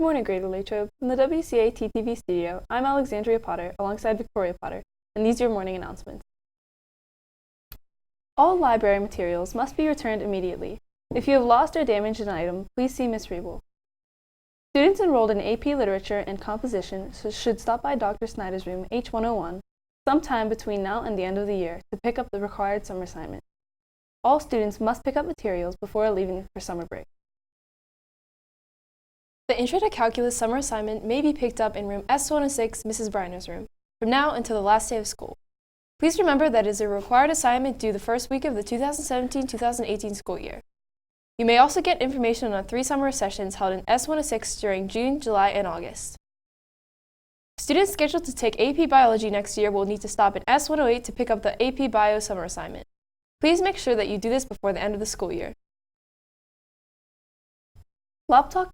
morning, Greater Latrobe. From the WCA TTV studio, I'm Alexandria Potter alongside Victoria Potter, and these are your morning announcements. All library materials must be returned immediately. If you have lost or damaged an item, please see Ms. Riebel. Students enrolled in AP Literature and Composition should stop by Dr. Snyder's room H101 sometime between now and the end of the year to pick up the required summer assignment. All students must pick up materials before leaving for summer break. The Intro to Calculus summer assignment may be picked up in room S106, Mrs. Briner's room, from now until the last day of school. Please remember that it is a required assignment due the first week of the 2017-2018 school year. You may also get information on 3 summer sessions held in S106 during June, July, and August. Students scheduled to take AP Biology next year will need to stop in S108 to pick up the AP Bio summer assignment. Please make sure that you do this before the end of the school year. Laptop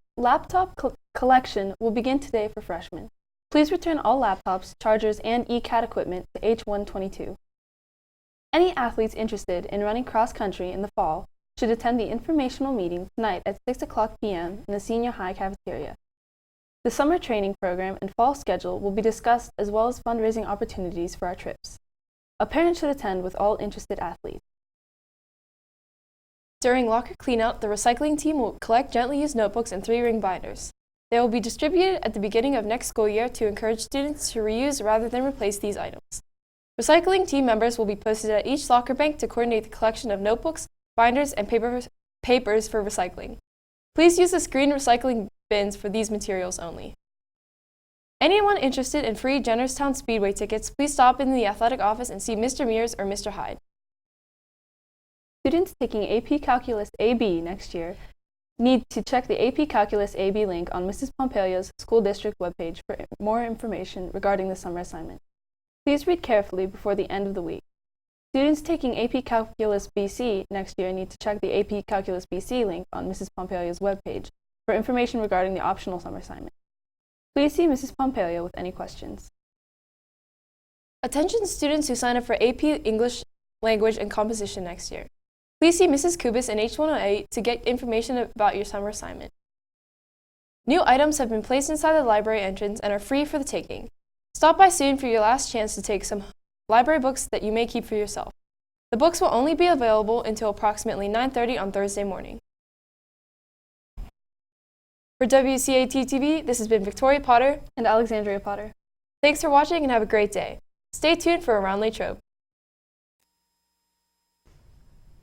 collection will begin today for freshmen. Please return all laptops, chargers, and ECAT equipment to H122. Any athletes interested in running cross-country in the fall should attend the informational meeting tonight at 6 o'clock p.m. in the senior high cafeteria. The summer training program and fall schedule will be discussed, as well as fundraising opportunities for our trips. A parent should attend with all interested athletes. During locker cleanout, the recycling team will collect gently used notebooks and 3-ring binders. They will be distributed at the beginning of next school year to encourage students to reuse rather than replace these items. Recycling team members will be posted at each locker bank to coordinate the collection of notebooks, binders, and papers for recycling. Please use the screen recycling bins for these materials only. Anyone interested in free Jennerstown Speedway tickets, please stop in the athletic office and see Mr. Mears or Mr. Hyde. Students taking AP Calculus AB next year need to check the AP Calculus AB link on Mrs. Pompeia's school district webpage for more information regarding the summer assignment. Please read carefully before the end of the week. Students taking AP Calculus BC next year need to check the AP Calculus BC link on Mrs. Pompeia's webpage for information regarding the optional summer assignment. Please see Mrs. Pompeia with any questions. Attention students who sign up for AP English, Language, and Composition next year. Please see Mrs. Kubis in H108 to get information about your summer assignment. New items have been placed inside the library entrance and are free for the taking. Stop by soon for your last chance to take some library books that you may keep for yourself. The books will only be available until approximately 9:30 on Thursday morning. For WCAT-TV, this has been Victoria Potter and Alexandria Potter. Thanks for watching and have a great day. Stay tuned for Around Latrobe.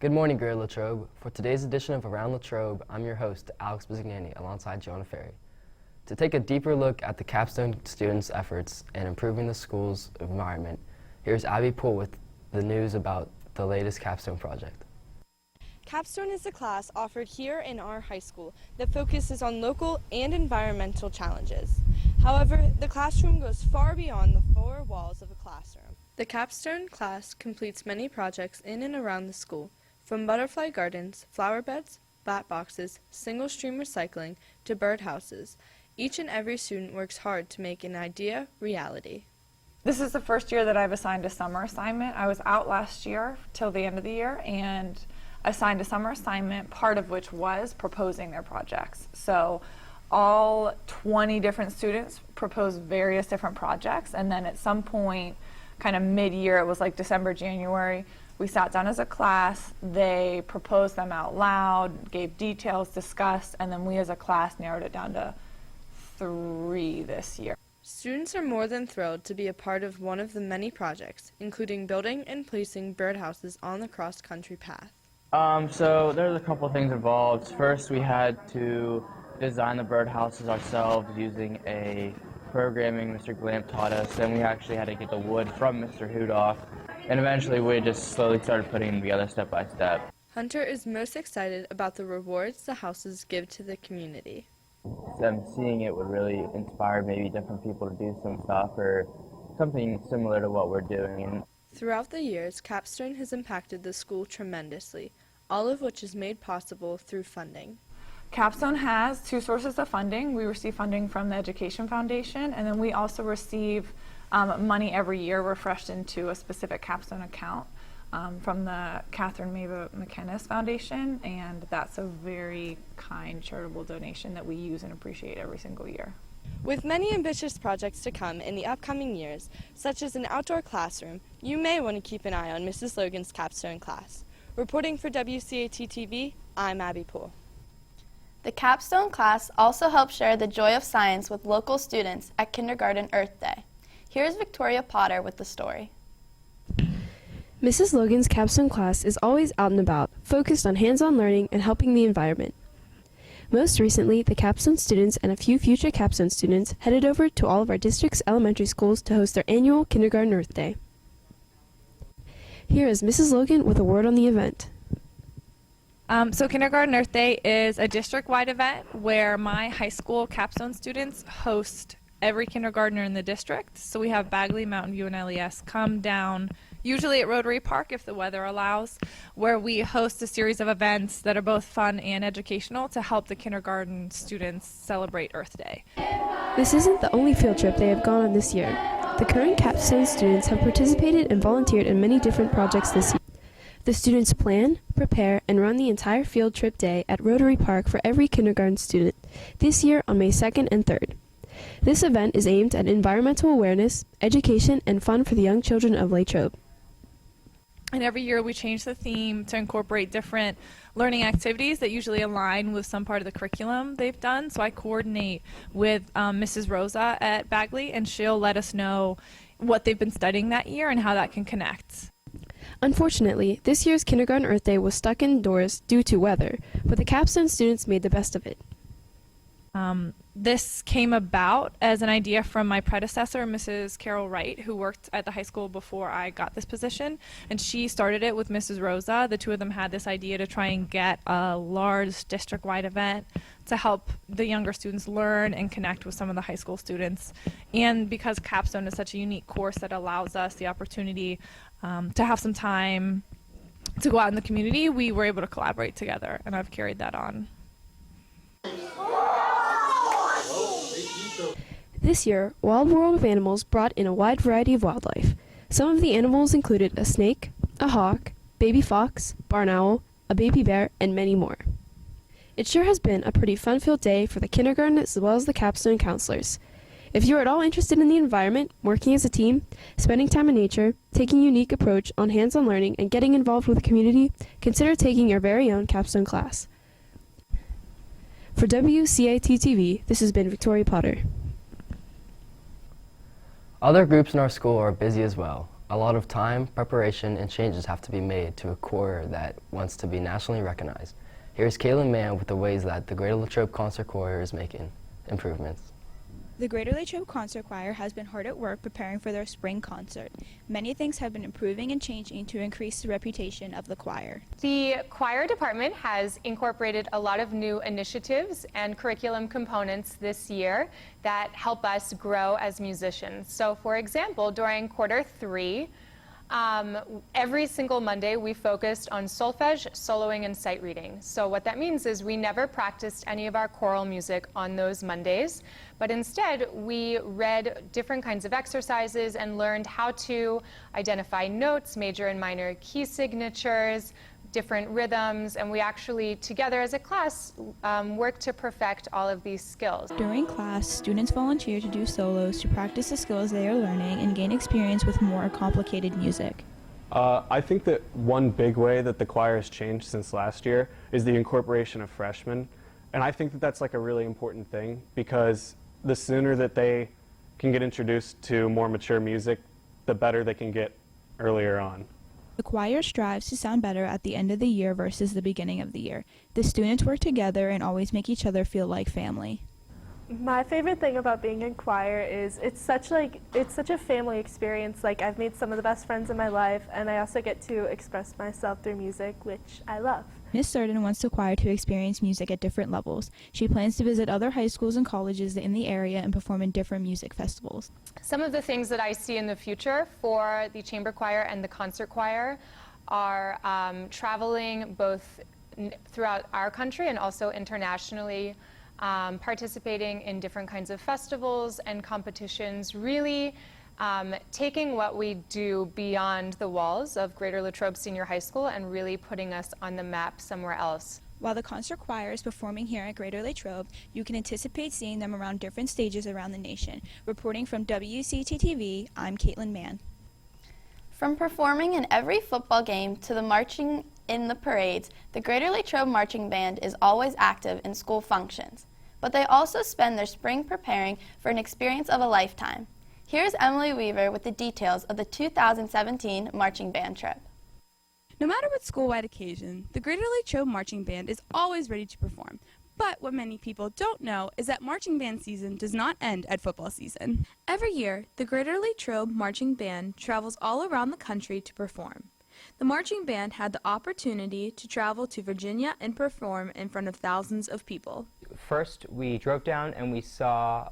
Good morning, Greater Latrobe. For today's edition of Around Latrobe, I'm your host, Alex Bizignani, alongside Jonah Ferry. To take a deeper look at the Capstone students' efforts in improving the school's environment, here's Abby Poole with the news about the latest Capstone Project. Capstone is a class offered here in our high school that focuses on local and environmental challenges. However, the classroom goes far beyond the 4 walls of a classroom. The Capstone class completes many projects in and around the school, from butterfly gardens, flower beds, bat boxes, single stream recycling, to birdhouses. Each and every student works hard to make an idea reality. This is the first year that I've assigned a summer assignment. I was out last year till the end of the year and assigned a summer assignment, part of which was proposing their projects. So all 20 different students proposed various different projects, and then at some point, kind of mid-year, it was like December, January, we sat down as a class, they proposed them out loud, gave details, discussed, and then we as a class narrowed it down to 3 this year. Students are more than thrilled to be a part of one of the many projects, including building and placing birdhouses on the cross-country path. So there's a couple things involved. First, we had to design the birdhouses ourselves using a programming Mr. Glamp taught us. Then we actually had to get the wood from Mr. Hudoff. And eventually we just slowly started putting them together step by step. Hunter is most excited about the rewards the houses give to the community. Seeing it would really inspire maybe different people to do some stuff or something similar to what we're doing. Throughout the years, Capstone has impacted the school tremendously, all of which is made possible through funding. Capstone has 2 sources of funding. We receive funding from the Education Foundation, and then we also receive money every year refreshed into a specific Capstone account. from the Catherine Mava McKennis Foundation, and that's a very kind charitable donation that we use and appreciate every single year. With many ambitious projects to come in the upcoming years, such as an outdoor classroom, you may want to keep an eye on Mrs. Logan's capstone class. Reporting for WCAT-TV, I'm Abby Poole. The capstone class also helps share the joy of science with local students at Kindergarten Earth Day. Here's Victoria Potter with the story. Mrs. Logan's capstone class is always out and about, focused on hands-on learning and helping the environment. Most recently, the capstone students and a few future capstone students headed over to all of our district's elementary schools to host their annual Kindergarten Earth Day. Here is Mrs. Logan with a word on the event. So Kindergarten Earth Day is a district-wide event where my high school capstone students host every kindergartner in the district. So we have Bagley, Mountain View, and LES come down, usually at Rotary Park if the weather allows, where we host a series of events that are both fun and educational to help the kindergarten students celebrate Earth Day. This isn't the only field trip they have gone on this year. The current capstone students have participated and volunteered in many different projects this year. The students plan, prepare, and run the entire field trip day at Rotary Park for every kindergarten student, this year on May 2nd and 3rd. This event is aimed at environmental awareness, education, and fun for the young children of Latrobe. And every year we change the theme to incorporate different learning activities that usually align with some part of the curriculum they've done. So I coordinate with Mrs. Rosa at Bagley, and she'll let us know what they've been studying that year and how that can connect. Unfortunately, this year's Kindergarten Earth Day was stuck indoors due to weather, but the capstone students made the best of it. This came about as an idea from my predecessor, Mrs. Carol Wright, who worked at the high school before I got this position, and she started it with Mrs. Rosa. The two of them had this idea to try and get a large district-wide event to help the younger students learn and connect with some of the high school students. And because Capstone is such a unique course that allows us the opportunity to have some time to go out in the community, we were able to collaborate together, and I've carried that on. This year, Wild World of Animals brought in a wide variety of wildlife. Some of the animals included a snake, a hawk, baby fox, barn owl, a baby bear, and many more. It sure has been a pretty fun-filled day for the kindergarten as well as the capstone counselors. If you're at all interested in the environment, working as a team, spending time in nature, taking a unique approach on hands-on learning, and getting involved with the community, consider taking your very own capstone class. For WCAT-TV, this has been Victoria Potter. Other groups in our school are busy as well. A lot of time, preparation, and changes have to be made to a choir that wants to be nationally recognized. Here's Kaylin Mann with the ways that the Greater Latrobe Concert Choir is making improvements. The Greater Latrobe Concert Choir has been hard at work preparing for their spring concert. Many things have been improving and changing to increase the reputation of the choir. The choir department has incorporated a lot of new initiatives and curriculum components this year that help us grow as musicians. So for example, during quarter 3, every single Monday we focused on solfege, soloing, and sight reading. So what that means is we never practiced any of our choral music on those Mondays, but instead we read different kinds of exercises and learned how to identify notes, major and minor key signatures, different rhythms, and we actually, together as a class, work to perfect all of these skills. During class, students volunteer to do solos to practice the skills they are learning and gain experience with more complicated music. I think that one big way that the choir has changed since last year is the incorporation of freshmen. And I think that that's like a really important thing, because the sooner that they can get introduced to more mature music, the better they can get earlier on. The choir strives to sound better at the end of the year versus the beginning of the year. The students work together and always make each other feel like family. My favorite thing about being in choir is it's such a family experience. Like, I've made some of the best friends in my life, and I also get to express myself through music, which I love. Miss Surden wants the choir to experience music at different levels. She plans to visit other high schools and colleges in the area and perform in different music festivals. Some of the things that I see in the future for the chamber choir and the concert choir are traveling both throughout our country and also internationally, participating in different kinds of festivals and competitions, really taking what we do beyond the walls of Greater Latrobe Senior High School and really putting us on the map somewhere else. While the concert choir is performing here at Greater Latrobe, you can anticipate seeing them around different stages around the nation. Reporting from WCT-TV, I'm Caitlin Mann. From performing in every football game to the marching in the parades, the Greater Latrobe Marching Band is always active in school functions. But they also spend their spring preparing for an experience of a lifetime. Here's Emily Weaver with the details of the 2017 Marching Band trip. No matter what school-wide occasion, the Greater Latrobe Marching Band is always ready to perform. But what many people don't know is that marching band season does not end at football season. Every year, the Greater Latrobe Marching Band travels all around the country to perform. The marching band had the opportunity to travel to Virginia and perform in front of thousands of people. First, we drove down and we saw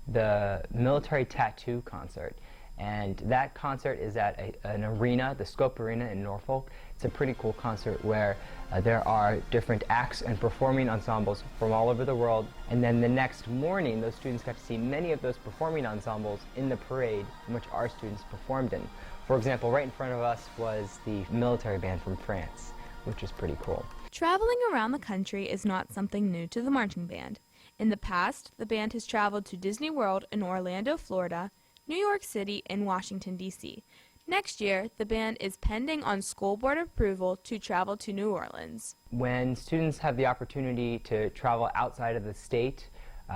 the military tattoo concert. And that concert is at an arena, the Scope Arena in Norfolk. It's a pretty cool concert where there are different acts and performing ensembles from all over the world. And then the next morning, those students got to see many of those performing ensembles in the parade in which our students performed in. For example, right in front of us was the military band from France, which is pretty cool. Traveling around the country is not something new to the marching band. In the past, the band has traveled to Disney World in Orlando, Florida, New York City, and Washington, D.C. Next year, the band is pending on school board approval to travel to New Orleans. When students have the opportunity to travel outside of the state,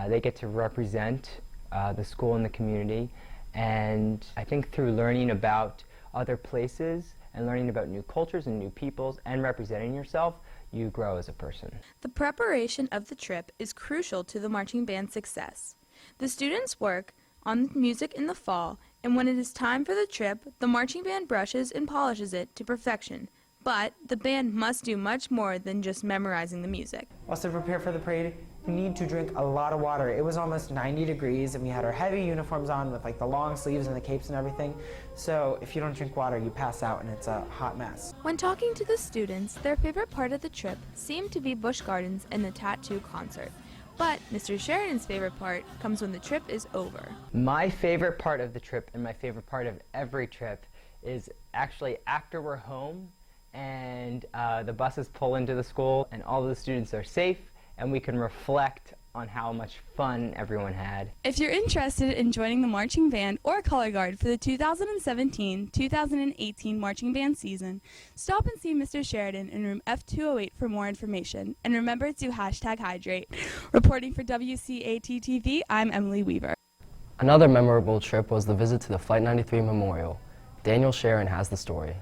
they get to represent the school and the community. And I think through learning about other places and learning about new cultures and new peoples and representing yourself, you grow as a person. The preparation of the trip is crucial to the marching band's success. The students work on music in the fall, and when it is time for the trip, the marching band brushes and polishes it to perfection. But the band must do much more than just memorizing the music. Also, to prepare for the parade, you need to drink a lot of water. It was almost 90 degrees, and we had our heavy uniforms on with like the long sleeves and the capes and everything. So if you don't drink water, you pass out, and it's a hot mess. When talking to the students, their favorite part of the trip seemed to be Busch Gardens and the tattoo concert. But Mr. Sheridan's favorite part comes when the trip is over. My favorite part of the trip, and my favorite part of every trip, is actually after we're home and the buses pull into the school and all the students are safe and we can reflect on how much fun everyone had. If you're interested in joining the marching band or color guard for the 2017-2018 marching band season, stop and see Mr. Sheridan in room F208 for more information. And remember to #hydrate. Reporting for WCAT-TV, I'm Emily Weaver. Another memorable trip was the visit to the Flight 93 Memorial. Daniel Sharon has the story.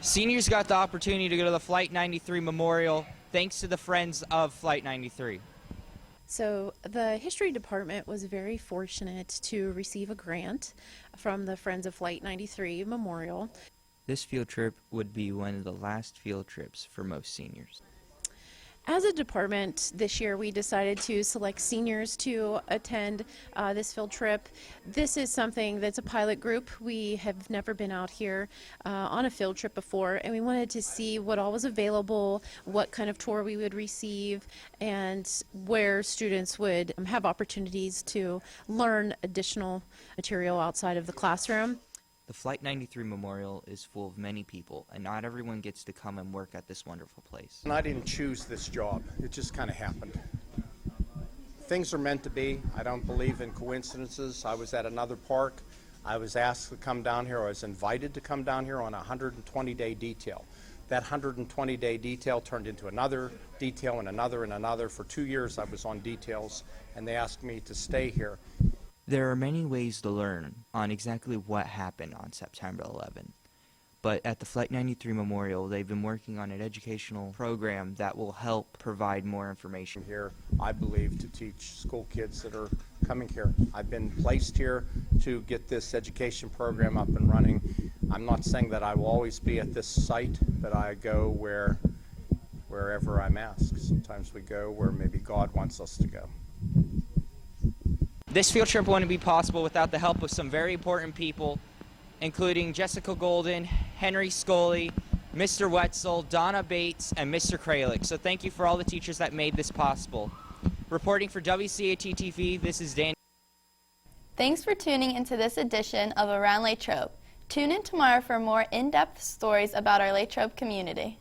Seniors got the opportunity to go to the Flight 93 Memorial thanks to the Friends of Flight 93. So the history department was very fortunate to receive a grant from the Friends of Flight 93 Memorial. This field trip would be one of the last field trips for most seniors. As a department, this year we decided to select seniors to attend this field trip. This is something that's a pilot group. We have never been out here on a field trip before, and we wanted to see what all was available, what kind of tour we would receive, and where students would have opportunities to learn additional material outside of the classroom. The Flight 93 Memorial is full of many people, and not everyone gets to come and work at this wonderful place. And I didn't choose this job. It just kind of happened. Things are meant to be. I don't believe in coincidences. I was at another park. I was asked to come down here. I was invited to come down here on a 120-day detail. That 120-day detail turned into another detail and another and another. For 2 years I was on details, and they asked me to stay here. There are many ways to learn on exactly what happened on September 11. But at the Flight 93 Memorial, they've been working on an educational program that will help provide more information. Here, I believe, to teach school kids that are coming here. I've been placed here to get this education program up and running. I'm not saying that I will always be at this site, but I go wherever I'm asked. Sometimes we go where maybe God wants us to go. This field trip wouldn't be possible without the help of some very important people, including Jessica Golden, Henry Scully, Mr. Wetzel, Donna Bates, and Mr. Kralik. So thank you for all the teachers that made this possible. Reporting for WCAT-TV, this is Dan. Thanks for tuning into this edition of Around Latrobe. Tune in tomorrow for more in-depth stories about our Latrobe community.